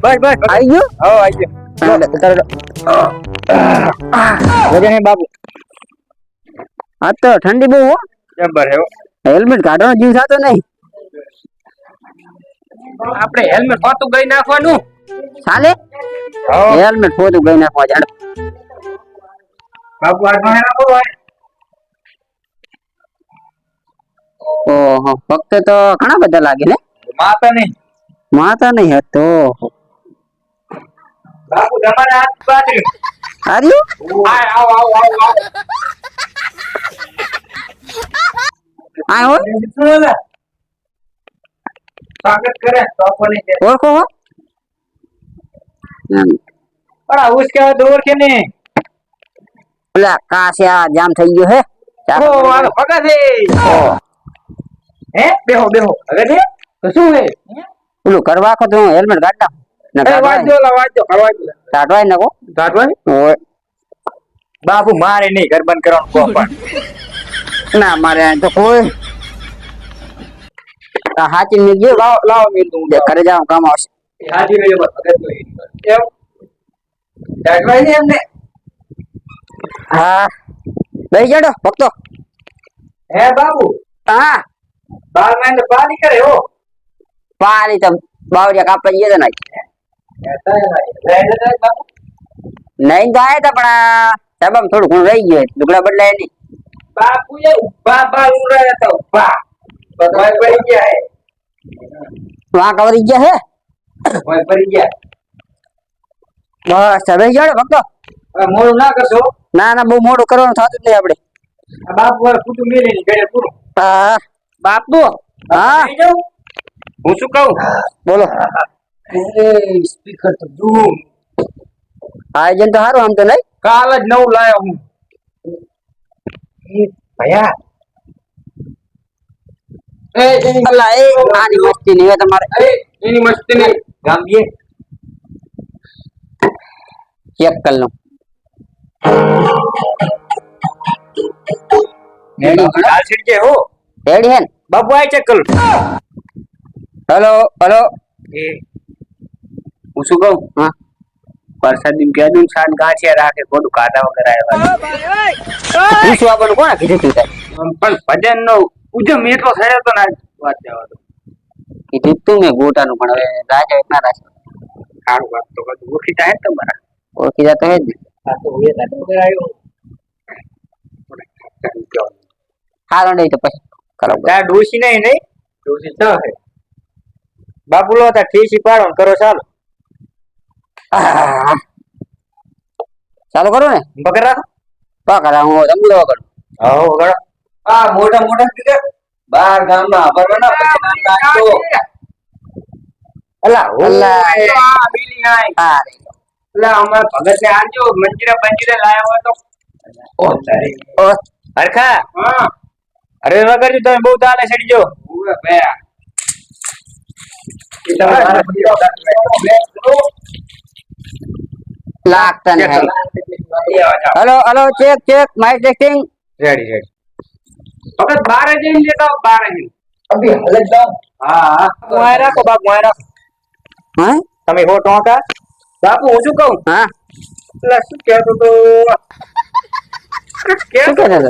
બસ બસ આવી ગયો હો આવી ગયો વજન હે બાબુ આ તો ઠંડી બહુ હો જબર હે હેલ્મેટ કાઢવાનો જીવ થતો નહીં આપણે હેલ્મેટ પાતું ગઈ નાખવાનું ચાલે હો હેલ્મેટ પોતું ગઈ નાખવા જાડ બાબુ આ માં નાખો ઓહો ફક્ત તો ઘણા બધા લાગે ને માતા નહીં માતા નહીં હતો બાબુ તમારે હાથ બાજરી આર્યું આવ આવ આવ આવ આ હોય સ્વાગત કરે તો કોની છે ઓળખો હો અરે उसके दूर के ने ઓલા કાસ્યા જામ થઈ ગયો હે ઓ આ ભગા છે હે બેહો બેહો હવે દે તો શું હે ઓલું કરવા કો તો હેલ્મેટ કાઢતા એ વાજો કરવા કાઢવાય નકો કાઢવાની ઓય બાપુ મારે નહીં ઘર બંધ કરવાનું કો પણ ના મારે તો કોઈ હાચી ને ગયો લાવ લાવ મેલ દઉં ઘરે જાવ કામ આવશે હાજી રે ભગત તો એમ કાઢવાની ને એમને હા લઈ જાડો ભક્તો હે બાબુ હા બાર મહિને પાણી કરે હો પાણી તો બાવડિયા કાપવા જઈએ તો નહીં બાબુ નહીં જાય તો પણ સાહેબ થોડું ઘણું રહી ગયું લુગડા બદલાય નહીં બાપુ એ ઉભા બા ઉડાયા તો ઉભા બધા પડી ગયા હે વાં કવરી ગયા હે ભાઈ પડી ગયા બસ હવે જાડો ભક્તો હવે મોડું ના કરશો ના ના બહુ મોડું કરવાનું થતું જ નહીં આપણે આ બાપુ વાર કુટુંબ મેલી ની ઘરે પૂરું હા બાપુ હા લઈ જાઉં હું શું કહું બોલો સ્પીકર તો ધૂમ આયોજન તો સારું આમ તો નહીં કાલ જ નવું લાયો હું ભયા અલા એ આની મસ્તી નહીં હોય તમારે એની મસ્તી નહીં ગાંભીએ ચેક કરી લઉં કાલ સીડજે હો રેડી હે ને બાપુ આય ચેક કરું હેલો હેલો એ હું શું કહું હા વરસાદી કહેતું સાત ગાંઠિયા રાખે ખોટું કાઢા વગર આવ્યા પૂછું આપણને કોને કીધું તું તારે પણ ભજન નો ઉજમ એટલો થયો તો ને વાત જવા દો કીધું તું મેં ગોટાનું પણ હવે રાજા એક ના રાજા સારું વાત તો કદું ઓળખીતા હે તમારા ઓળખી જતો હે જ ને આ તો એ કાઢા વગર આવ્યો હારો નહીં તો પછી કરો ત્યાં ડોસી નહીં નહીં ડોસી છ હે બાપુ લો ત્યાં ઠીસી પાડો ને કરો ચાલો ચાલુ કરો ને પકડ રાખો પકડા હું રમલો કરું હા વગર આ મોટા મોટા સ્પીકર બાર ગામમાં ભરવાના પછી નાખો અલા અલા. આ બીલી આય હા રે અલા અમાર ભગત ને આજો મંજીરા બંજીરા લાયા હોય તો ઓ તારી ઓ હરખા હા અરે ન કરજો તમે બહુ દાલે સડી જો ઓએ ભયા લાગતા ને hello hello check check mic testing ready ready ફક્ત 12 જઈને લેતા 12 જઈને અભી હલત જાઓ હા મોય રાખો બાપ મોય રાખો હા તમે હો ટોકા બાપુ હું શું કહું હા એટલે શું કહેતો તો શું કહેતો હતો?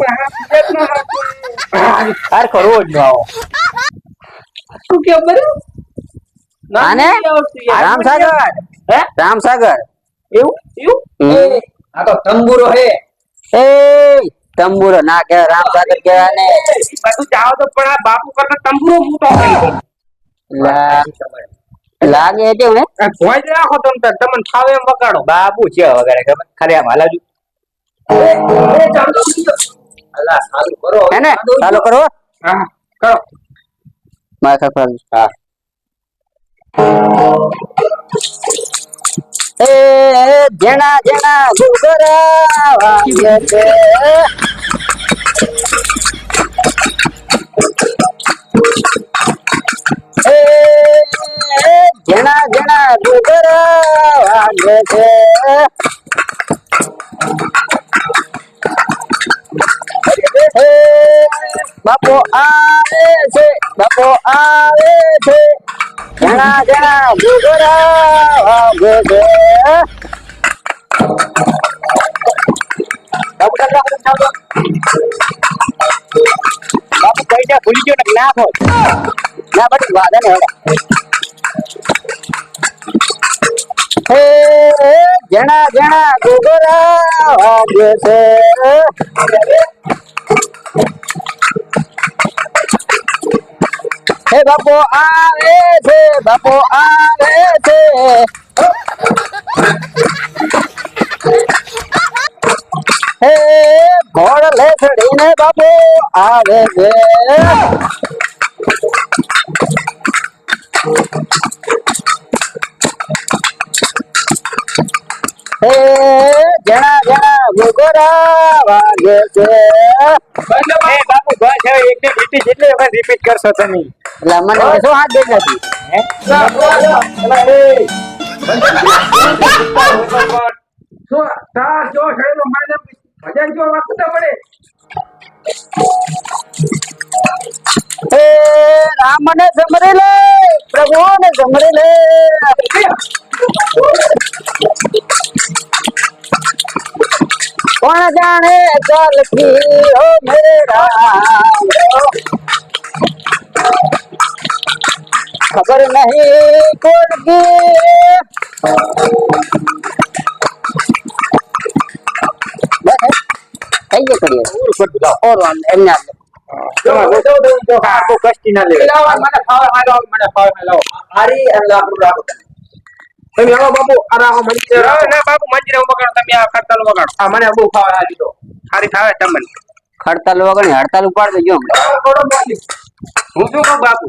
હાર ખરો જ આવો શું કે બરું આને રામસાગર હે રામસાગર એવું એવું હમ. આ તો તંબુરો હે એ તંબુરો ના કે રામસાગર કહેવાય ને બધું ચાવો તો પણ આ બાપુ કરતા તંબુરો મોટો હોય લાગે છે ને ભોય જ રાખો તમે તમને થાવે એમ વગાડો બાપુ છે વગાડે ખબર ખાલી આમ હલાવજો અલ્લાહ સાલું કરો હે ને ચાલુ કરો હા કરો માથા પર હા એ જેણા જેણા ગુગરા વાગે છે એ જેણા જેણા ગુગરા વાગે છે બાપો આવે છે બાપો આવે છે જણા જણા ગુગરા વાગે છે. બાપુ કઈ જા ભૂલી ગયો ને ના હોય ના બટી વાદે ને હે જણા જણા ગુગરા વાગે છે. હે બાપો આવે છે બાપો આવે છે. હે ઘોડ લે ચડીને બાપો આવે છે. હે જણા જણા ગુગરા વાગે છે. બાપુ બસ હવે એકદમ જેટલી વખત રિપીટ કરશો તમે એટલે મને શું હાથ દઈ નથી શું તાર જો શરીરનો માને ભજન જો વાતું ના પડે હે રામ ને સમરી લે પ્રભુ ને સમરી લે. કોણ જાણે ચાલતી હો મેરે રામ ખબર નહીં કોણ કી કઈ જે કરીએ ઓર એમને જો બહુ કષ્ટી ના લે મને ફાવે હાલો હારી અને લાકડું રાખો તમે આવો બાપુ આરામ મંદિર ના બાપુ મંદિર વગાડો તમે આ ખડતાલ વગાડો આ મને બહુ ફાવે હારી તો હારી ફાવે તમને ખડતાલ વગર હડતાલ ઉપાડ દેજો હું શું કહું બાપુ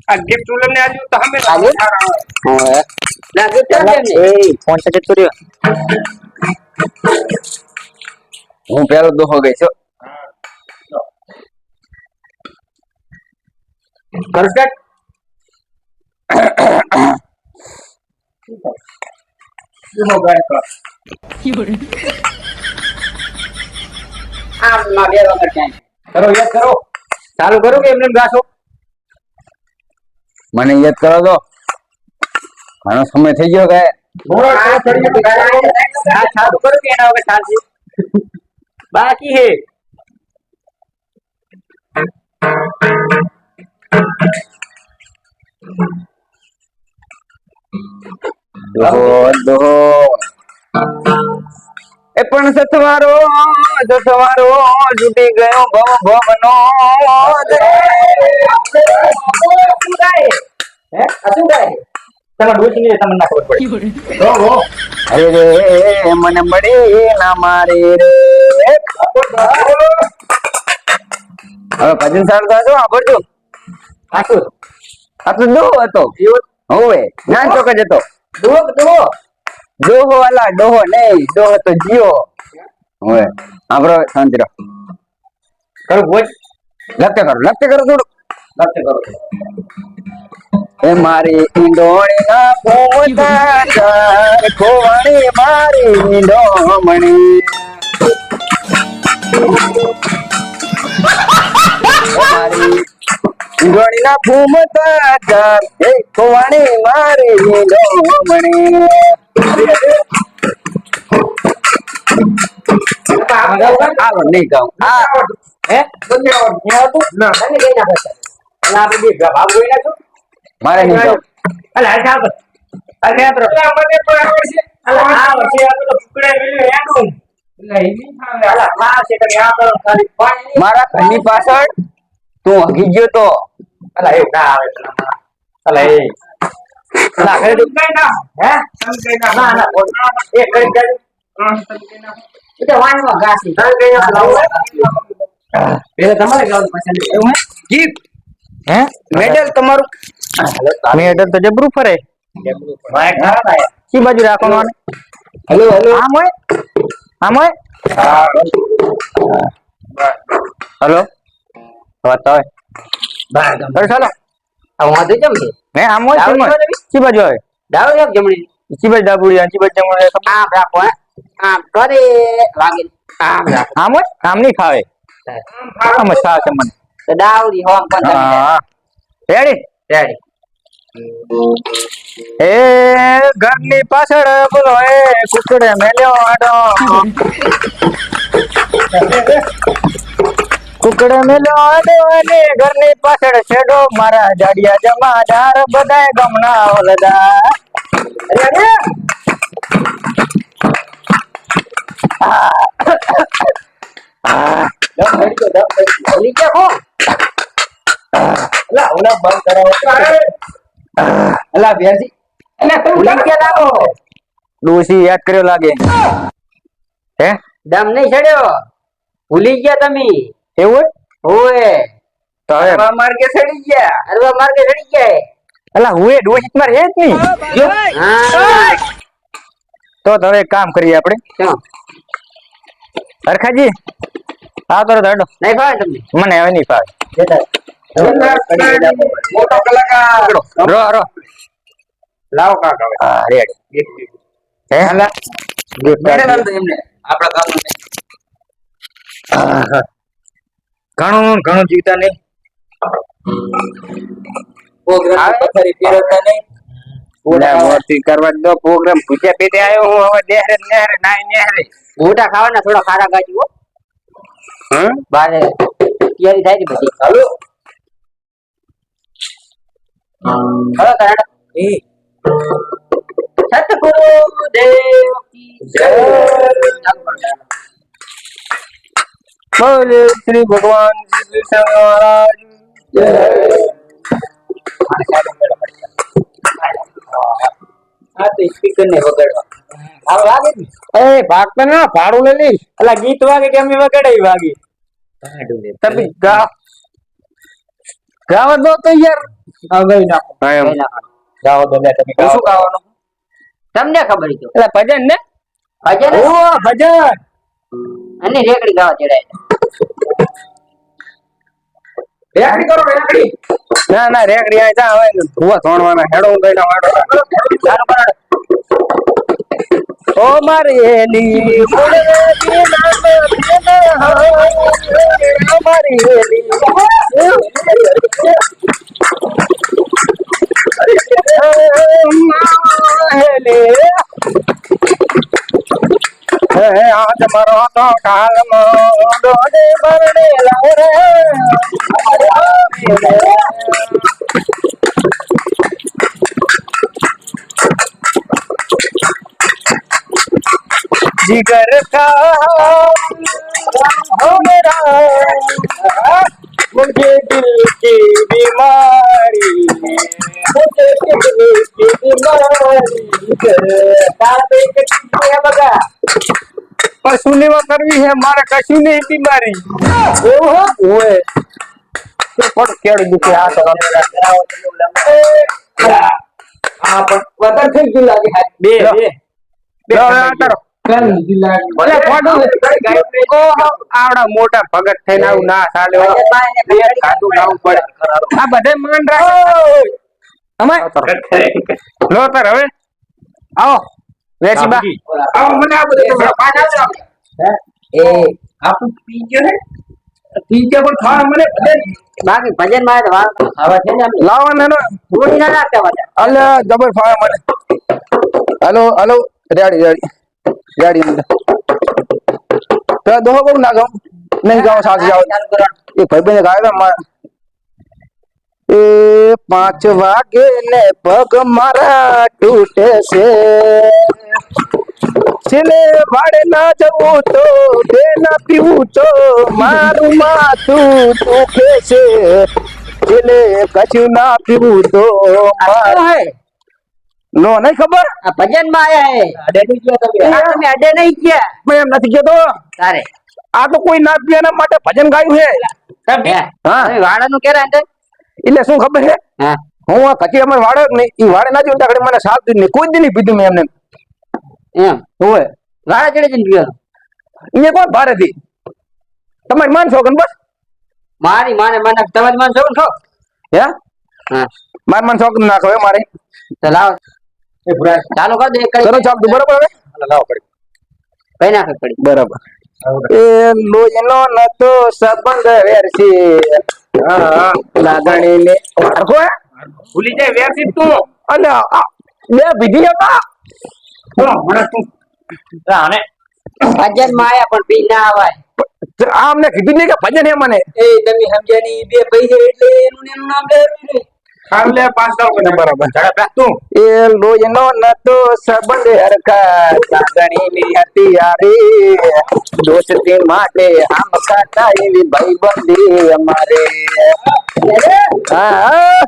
આ ગિફ્ટ લઈને આવ્યું તો અમે ના ગિફ્ટ એ ફોન છે તો રહ્યો હું પેલો દોહો ગઈ છો પરફેક્ટ આમાં બે વગર ક્યાં કરો યાદ કરો ચાલુ કરો કે એમને ગાશો મને યાદ કરો તો ઘણો સમય થઈ ગયો કે ચાલુ કરો કે એના વગર ચાલશે બાકી હે દોહો દોહો એ પણ સથવારો તૂટી ગયો ભવ ભવનો અરે રે મને મળી ના મારી રે હવે ભજન સારું થશે આવડજો આ તો દોહો હતો હોવે ના ચોક જ હતો દોહો વાલા ડોહો નહીં ડોહો તો જીઓ હવે આપણો શાંતિ રહો કરો ભોજ લખતે કરો થોડું એ મારી ઈંડોણી ના પોતા ખોવાણી મારી ઈંડોમણી મારી ઈંડોણી ના ફૂમતા એ ખોવાણી મારી ઈંડોમણી આવો નહીં ગાઉં મારે નહીં ગાઉં મારા ઘરની પાછળ તું હગી ગયો તો મેડલ તમારું મેડલ તો જબરું ફરે કી બાજુ રાખવાનું હેલો આમ હોય હેલો વાત આવે બસ ચાલો વાંધો કેમ છે હે આમ હોય કી બાજુ આવે ડાબુ જમણી કી બાજુ ડાબુડી કી બાજુ જમણી આમ રાખો આમ કરે વાગે આમ હોય આમ નહીં ખાવે આમ છા છે મને તો ડાવડી હોમ પણ રેડી એ ઘરની પાછળ બોલો એ કુકડે મેલ્યો આડો કુકડે મેલ્યો આડો અને ઘરની પાછળ છેડો મારા જાડિયા જમાદાર બધાય ગમના ઓલદા અરે ડોસી યાદ કર્યો લાગે હે દમ નહીં છડ્યો ભૂલી ગયા તમે એવું ઓએ તો હવે માર્ગે ચડી ગયા અરવા માર્ગે ચડી ગયા અલા હું એ ડોસી મારે હે જ નહીં જો. હા તો હવે એક કામ કરીએ આપણે શું હરખાજી હા તો દાડો નહીં ભાઈ તમને મને હવે નહીં ફાવે મોટો કલાકાર રો રો લાવો કાકા હવે હા રેડી હે એમને આપણા ગામનું ઘણું ઘણું જીવતા નહીં પ્રોગ્રામ ફરી ફેરવતા નહીં મોટી કરવા દો પ્રોગ્રામ ભૂજ્યા પેટે આવ્યો હું હવે દેહરે નેહરે નાઈ નેહરે મોટા ખાવાના થોડા ખારા ગાજી હો હમ બારે તૈયારી થાય ને બધી હાલો હવે કરાડા એ સતગુરુ દેવ કી જય બોલે શ્રી ભગવાન શ્રી કૃષ્ણ મહારાજ જય આ તો સ્પીકર ને વગાડવા આવ લાગે ને એ ભાગતો ના ભાડું લઈ લઈશ અલા ગીત વાગે કે અમે વગાડાઈ વાગે તમે ગાવ દો તો યાર હા ગઈ નાખો હા એમ ગઈ નાખો ગાવ દો લે તમે શું શું ગાવાનું તમને ખબર છે એટલે ભજન ને ભજન ઓ ભજન અને રેકડી ગાવા ચડાય રેકડી કરો રેકડી ના ના રેકડી આય જા હવે ભૂવા ધોણવાના હેડો ગઈના વાડો ચાલો કરો ઓ મારી એલી મુડે નામ ઓ મારી એલી હે આજ મારો તો કાલ મો ડોડે બરડે લાવરે जिगर का हो मेरा मुझे दिल की बीमारी मुझे दिल की बीमारी बगा कशु ने करवी है मारे कशु ने बीमारी એવું હો ઓય તો પણ કેડી દુખે આ તો આ પણ વધારે થઈ ગયું લાગે બે બે ભલે ફોટો આવડા મોટા ભગત થઈને આવું ના ચાલે ખાધું ખાવું પડે આ બધે માન રાખો અમે લો તાર હવે આવો વેચી બા આવો મને આ બધું પાછા એ આપું પી ગયો ને પી ગયો પણ ખાવા મને બધે બાકી ભજન માં હવે છે ને લાવવાના ને થોડી ના નાખતા બધા અલે જબર ફાવે મને હાલો હાલો રેડી રેડી રેડી અંદર તો દો બહુ ના ગાઉં નહીં ગાઉં સાથ જાઓ ચાલુ કરો એ ભાઈ ગાય એ 5 વાગે ને પગ મારા તૂટે છે છેલે ભાડે ના જવું તો બે ના પીવું તો મારું માથું દુખે છે છેલે કશું ના પીવું તો નો નહીં ખબર આ ભજન માં આયા હે અડે નહીં ગયા તમે આ તમે અડે નહીં ગયા મેં એમ નથી કહેતો તારે આ તો કોઈ નાચ એના માટે ભજન ગાયું છે તમે હા વાડા નું કેરા અંદર એટલે શું ખબર છે હા હું આ કચી અમારે વાડે નહીં ઈ વાડે ના જોયું ત્યાં મને સાત દિન નહીં કોઈ દિન નહીં પીધું મેં એમને એમ હોય વાડા ચડે જઈને પીવાનું અહીંયા કોણ ભારે થી તમારી માન છો કે બસ મારી માને માને તમારી માન છો છો હે હા માર માન શોખ નાખો હે મારે તો લાવ એ ભુરા ચાલો કર દે એક કરો ચાપ બરાબર હવે લાવ પડી કઈ નાખે પડી બરાબર એ લોજનો નતો સંબંધ વેરસી હા લાગણી ને હરખો ભૂલી જાય વ્યવસ્થિત તું. અને બે વિધિ હતા મને તું આને ભજન માં આયા પણ પી ના આવાય. આ અમને કીધું નહીં કે ભજન હે મને એ તમે સમજ્યા નહીં, બે પૈસે એટલે એનું નામ લેવું નહીં. હાલે 5 બરાબર ઝડપ તું. એ લોહીનો નતો સંબંધ હરખા લાગણીની હતી યારી દોસ્તી માટે આમ કાતા એવી ભાઈબંધી અમારે. હા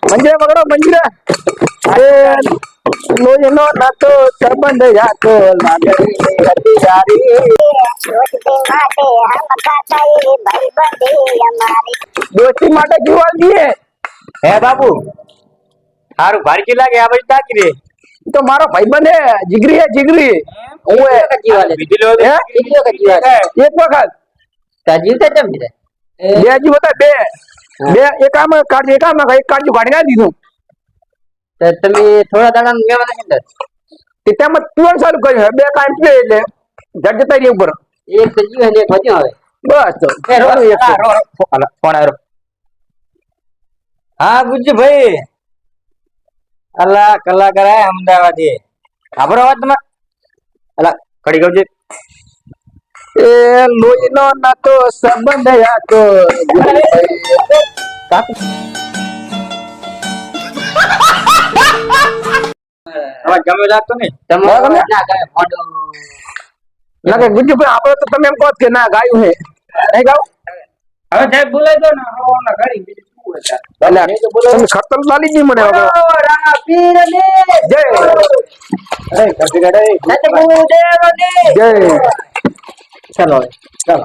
મંજીરા પકડો મંજીરા. એ લોહીનો નતો સંબંધ યાતો લાગણીની હતી યારી દોસ્તી માટે જીવન દીએ. હે બાપુ સારું ભારી લાગે આ બધી તાકી રે. તો મારો ભાઈબંધ હે જીગરી હે જીગરી. હું હે બીજી લો હે? એક વખત જીવતા કેમ છે? બે હજી હતા બે બે એક આમ કાઢી એક આમ એક કાઢી કાઢી ના દીધું. તમે થોડા દાડા મેવાના અંદર તે તેમાં પીવાનું ચાલુ કર્યું બે કામ પીએ એટલે જડ જતા રહી ઉપર. એક તો જીવ અને એક વધ્યો હવે. બસ તો ફોન આવ્યો. હા ગુજ્જુભાઈ, અલ્લા કલાકાર આયા અમદાવાદે. ખબર અવાજ તમારે? અલ્લા કડી ગયો છે. એ લોહીનો નતો સંબંધ યાતો અવાજ ગમે લાગતો ને તમે ગમે? ના ગમે મોઢું. ના કે ગુજ્જુભાઈ આપડે તો તમે એમ કહો કે ના ગાયું હે નહીં ગાવ હવે સાહેબ બોલાય તો ને હવાના ગાડી બીજું શું હોય ત્યાં? એટલે તમે ખતર લાલી જ નહીં મને હવે. રાણા પીરની જય અરે કટી કાઢે. જય ચાલો હવે. ચાલો